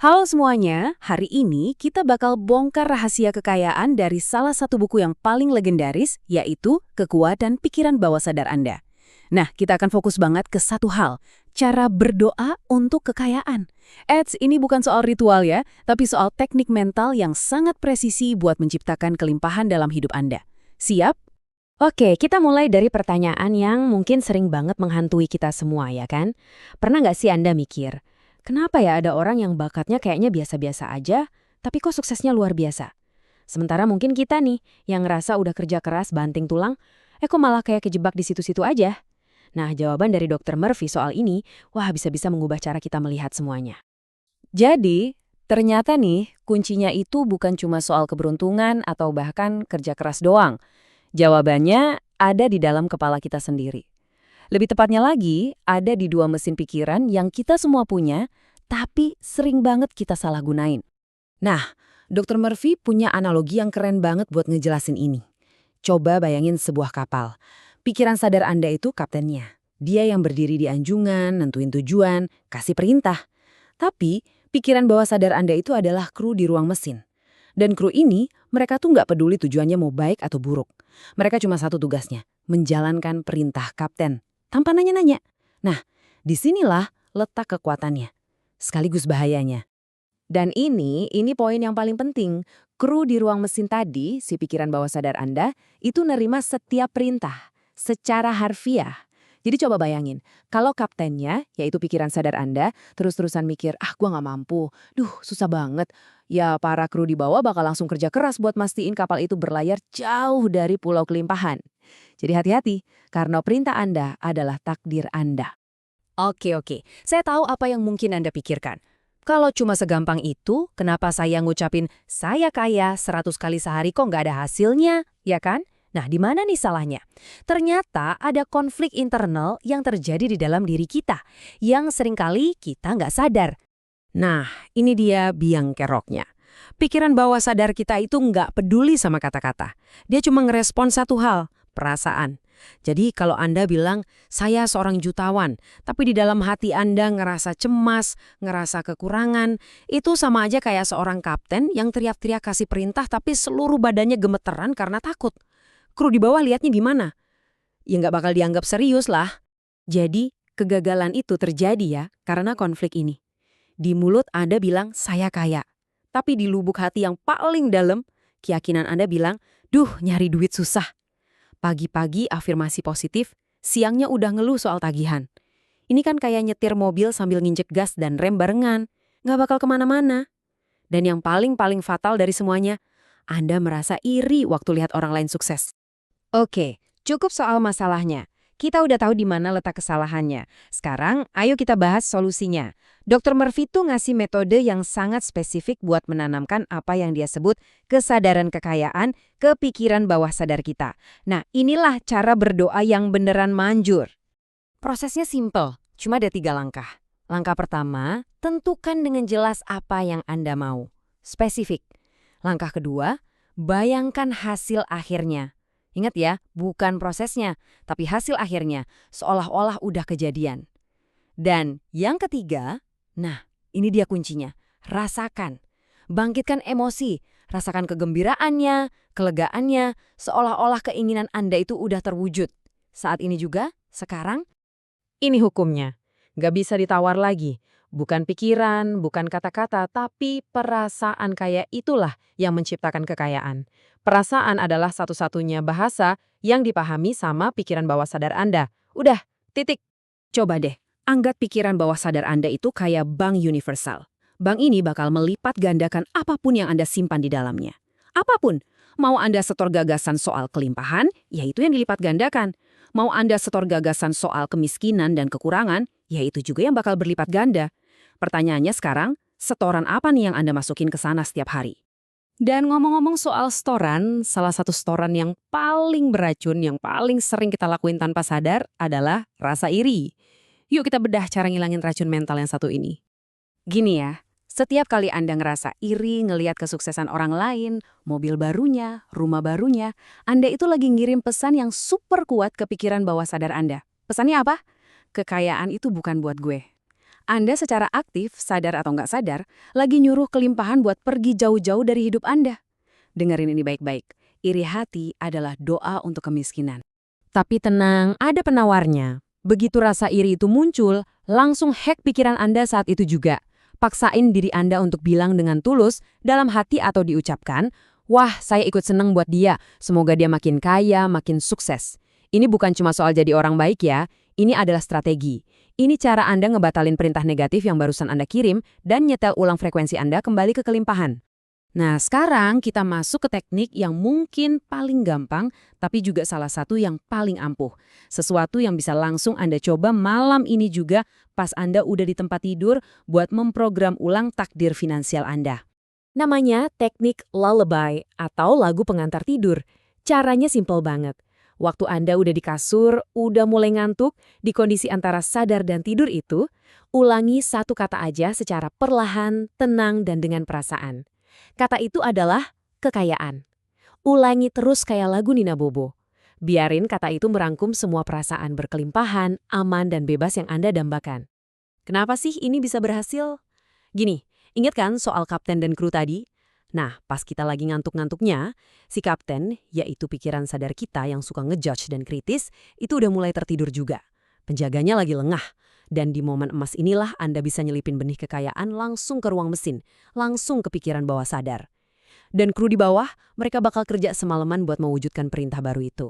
Halo semuanya, hari ini kita bakal bongkar rahasia kekayaan dari salah satu buku yang paling legendaris, yaitu Kekuatan Pikiran Bawah Sadar Anda. Nah, kita akan fokus banget ke satu hal, cara berdoa untuk kekayaan. Ini bukan soal ritual ya, tapi soal teknik mental yang sangat presisi buat menciptakan kelimpahan dalam hidup Anda. Siap? Oke, kita mulai dari pertanyaan yang mungkin sering banget menghantui kita semua, ya kan? Pernah nggak sih Anda mikir, kenapa ya ada orang yang bakatnya kayaknya biasa-biasa aja, tapi kok suksesnya luar biasa? Sementara mungkin kita nih, yang ngerasa udah kerja keras banting tulang, kok malah kayak kejebak di situ-situ aja? Nah, jawaban dari Dr. Murphy soal ini, wah bisa-bisa mengubah cara kita melihat semuanya. Jadi, ternyata nih, kuncinya itu bukan cuma soal keberuntungan atau bahkan kerja keras doang. Jawabannya ada di dalam kepala kita sendiri. Lebih tepatnya lagi, ada di dua mesin pikiran yang kita semua punya, tapi sering banget kita salah gunain. Nah, Dr. Murphy punya analogi yang keren banget buat ngejelasin ini. Coba bayangin sebuah kapal. Pikiran sadar Anda itu kaptennya. Dia yang berdiri di anjungan, nentuin tujuan, kasih perintah. Tapi, pikiran bawah sadar Anda itu adalah kru di ruang mesin. Dan kru ini, mereka tuh nggak peduli tujuannya mau baik atau buruk. Mereka cuma satu tugasnya, menjalankan perintah kapten, tanpa nanya-nanya. Nah, disinilah letak kekuatannya, sekaligus bahayanya. Dan ini poin yang paling penting. Kru di ruang mesin tadi, si pikiran bawah sadar Anda, itu nerima setiap perintah, secara harfiah. Jadi coba bayangin, kalau kaptennya, yaitu pikiran sadar Anda, terus-terusan mikir, gua nggak mampu, susah banget. Ya, para kru di bawah bakal langsung kerja keras buat mastiin kapal itu berlayar jauh dari pulau kelimpahan. Jadi hati-hati, karena perintah Anda adalah takdir Anda. Oke, saya tahu apa yang mungkin Anda pikirkan. Kalau cuma segampang itu, kenapa saya ngucapin, saya kaya 100 kali sehari kok nggak ada hasilnya, ya kan? Nah, di mana nih salahnya? Ternyata ada konflik internal yang terjadi di dalam diri kita, yang seringkali kita nggak sadar. Nah, ini dia biang keroknya. Pikiran bawah sadar kita itu nggak peduli sama kata-kata. Dia cuma ngerespon satu hal, perasaan. Jadi kalau Anda bilang, saya seorang jutawan, tapi di dalam hati Anda ngerasa cemas, ngerasa kekurangan, itu sama aja kayak seorang kapten yang teriak-teriak kasih perintah tapi seluruh badannya gemeteran karena takut. Kru di bawah lihatnya gimana? Ya nggak bakal dianggap serius lah. Jadi, kegagalan itu terjadi ya karena konflik ini. Di mulut Anda bilang, saya kaya. Tapi di lubuk hati yang paling dalam, keyakinan Anda bilang, nyari duit susah. Pagi-pagi afirmasi positif, siangnya udah ngeluh soal tagihan. Ini kan kayak nyetir mobil sambil nginjek gas dan rem barengan. Nggak bakal kemana-mana. Dan yang paling fatal dari semuanya, Anda merasa iri waktu lihat orang lain sukses. Oke, cukup soal masalahnya. Kita udah tahu di mana letak kesalahannya. Sekarang, ayo kita bahas solusinya. Dr. Murphy tuh ngasih metode yang sangat spesifik buat menanamkan apa yang dia sebut kesadaran kekayaan ke pikiran bawah sadar kita. Nah, inilah cara berdoa yang beneran manjur. Prosesnya simple, cuma ada 3 langkah. Langkah pertama, tentukan dengan jelas apa yang Anda mau. Spesifik. Langkah kedua, bayangkan hasil akhirnya. Ingat ya, bukan prosesnya, tapi hasil akhirnya, seolah-olah udah kejadian. Dan yang ketiga, nah ini dia kuncinya, rasakan. Bangkitkan emosi, rasakan kegembiraannya, kelegaannya, seolah-olah keinginan Anda itu udah terwujud. Saat ini juga, sekarang, ini hukumnya. Nggak bisa ditawar lagi. Bukan pikiran, bukan kata-kata, tapi perasaan kayak itulah yang menciptakan kekayaan. Perasaan adalah satu-satunya bahasa yang dipahami sama pikiran bawah sadar Anda. Udah, titik. Coba deh, anggap pikiran bawah sadar Anda itu kayak bank universal. Bank ini bakal melipat gandakan apapun yang Anda simpan di dalamnya. Apapun. Mau Anda setor gagasan soal kelimpahan, ya itu yang dilipat gandakan. Mau Anda setor gagasan soal kemiskinan dan kekurangan, ya itu juga yang bakal berlipat ganda. Pertanyaannya sekarang, setoran apa nih yang Anda masukin ke sana setiap hari? Dan ngomong-ngomong soal setoran, salah satu setoran yang paling beracun, yang paling sering kita lakuin tanpa sadar adalah rasa iri. Yuk kita bedah cara ngilangin racun mental yang satu ini. Gini ya, setiap kali Anda ngerasa iri ngelihat kesuksesan orang lain, mobil barunya, rumah barunya, Anda itu lagi ngirim pesan yang super kuat ke pikiran bawah sadar Anda. Pesannya apa? Kekayaan itu bukan buat gue. Anda secara aktif, sadar atau nggak sadar, lagi nyuruh kelimpahan buat pergi jauh-jauh dari hidup Anda. Dengerin ini baik-baik. Iri hati adalah doa untuk kemiskinan. Tapi tenang, ada penawarnya. Begitu rasa iri itu muncul, langsung hack pikiran Anda saat itu juga. Paksain diri Anda untuk bilang dengan tulus, dalam hati atau diucapkan, "Wah, saya ikut seneng buat dia. Semoga dia makin kaya, makin sukses." Ini bukan cuma soal jadi orang baik ya, ini adalah strategi. Ini cara Anda ngebatalin perintah negatif yang barusan Anda kirim dan nyetel ulang frekuensi Anda kembali ke kelimpahan. Nah, sekarang kita masuk ke teknik yang mungkin paling gampang, tapi juga salah satu yang paling ampuh. Sesuatu yang bisa langsung Anda coba malam ini juga pas Anda udah di tempat tidur buat memprogram ulang takdir finansial Anda. Namanya teknik lullaby atau lagu pengantar tidur. Caranya simpel banget. Waktu Anda udah di kasur, udah mulai ngantuk, di kondisi antara sadar dan tidur itu, ulangi satu kata aja secara perlahan, tenang, dan dengan perasaan. Kata itu adalah kekayaan. Ulangi terus kayak lagu Nina Bobo. Biarin kata itu merangkum semua perasaan berkelimpahan, aman, dan bebas yang Anda dambakan. Kenapa sih ini bisa berhasil? Gini, ingat kan soal kapten dan kru tadi? Nah, pas kita lagi ngantuk-ngantuknya, si kapten, yaitu pikiran sadar kita yang suka ngejudge dan kritis, itu udah mulai tertidur juga. Penjaganya lagi lengah. Dan di momen emas inilah Anda bisa nyelipin benih kekayaan langsung ke ruang mesin, langsung ke pikiran bawah sadar. Dan kru di bawah, mereka bakal kerja semalaman buat mewujudkan perintah baru itu.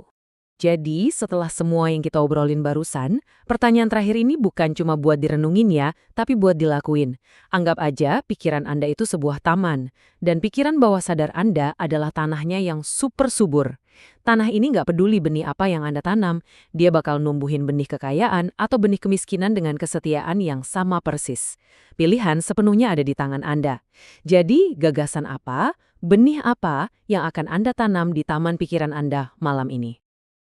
Jadi, setelah semua yang kita obrolin barusan, pertanyaan terakhir ini bukan cuma buat direnungin ya, tapi buat dilakuin. Anggap aja pikiran Anda itu sebuah taman, dan pikiran bawah sadar Anda adalah tanahnya yang super subur. Tanah ini nggak peduli benih apa yang Anda tanam, dia bakal numbuhin benih kekayaan atau benih kemiskinan dengan kesetiaan yang sama persis. Pilihan sepenuhnya ada di tangan Anda. Jadi, gagasan apa, benih apa yang akan Anda tanam di taman pikiran Anda malam ini?